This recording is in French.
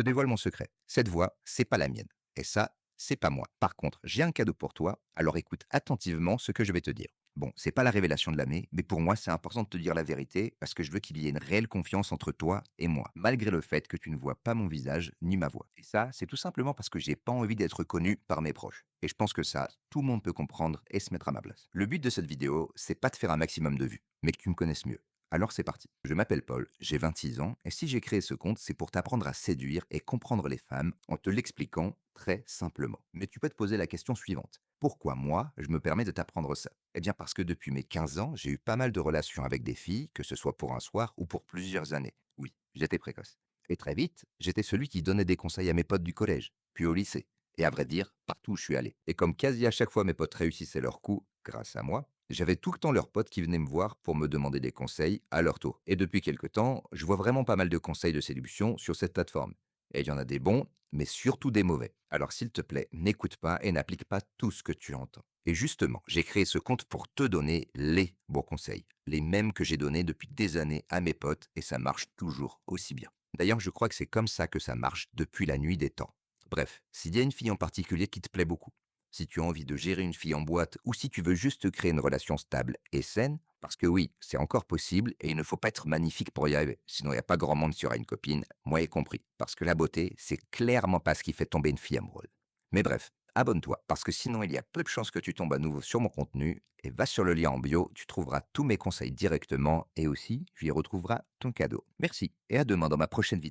te dévoile mon secret. Cette voix, c'est pas la mienne. Et ça, c'est pas moi. Par contre, j'ai un cadeau pour toi, alors écoute attentivement ce que je vais te dire. Bon, c'est pas la révélation de l'année, mais pour moi, c'est important de te dire la vérité parce que je veux qu'il y ait une réelle confiance entre toi et moi, malgré le fait que tu ne vois pas mon visage ni ma voix. Et ça, c'est tout simplement parce que j'ai pas envie d'être connu par mes proches. Et je pense que ça, tout le monde peut comprendre et se mettre à ma place. Le but de cette vidéo, c'est pas de faire un maximum de vues, mais que tu me connaisses mieux. Alors c'est parti. Je m'appelle Paul, j'ai 26 ans, et si j'ai créé ce compte, c'est pour t'apprendre à séduire et comprendre les femmes en te l'expliquant très simplement. Mais tu peux te poser la question suivante. Pourquoi moi, je me permets de t'apprendre ça? Eh bien parce que depuis mes 15 ans, j'ai eu pas mal de relations avec des filles, que ce soit pour un soir ou pour plusieurs années. Oui, j'étais précoce. Et très vite, j'étais celui qui donnait des conseils à mes potes du collège, puis au lycée. Et à vrai dire, partout où je suis allé. Et comme quasi à chaque fois mes potes réussissaient leur coup, grâce à moi, j'avais tout le temps leurs potes qui venaient me voir pour me demander des conseils à leur tour. Et depuis quelque temps, je vois vraiment pas mal de conseils de séduction sur cette plateforme. Et il y en a des bons, mais surtout des mauvais. Alors s'il te plaît, n'écoute pas et n'applique pas tout ce que tu entends. Et justement, j'ai créé ce compte pour te donner les bons conseils, les mêmes que j'ai donnés depuis des années à mes potes, et ça marche toujours aussi bien. D'ailleurs, je crois que c'est comme ça que ça marche depuis la nuit des temps. Bref, s'il y a une fille en particulier qui te plaît beaucoup, si tu as envie de gérer une fille en boîte ou si tu veux juste créer une relation stable et saine, parce que oui, c'est encore possible et il ne faut pas être magnifique pour y arriver. Sinon, il n'y a pas grand monde qui aura une copine, moi y compris. Parce que la beauté, c'est clairement pas ce qui fait tomber une fille amoureuse. Mais bref, abonne-toi, parce que sinon il y a peu de chances que tu tombes à nouveau sur mon contenu, et va sur le lien en bio, tu trouveras tous mes conseils directement, et aussi, tu y retrouveras ton cadeau. Merci, et à demain dans ma prochaine vidéo.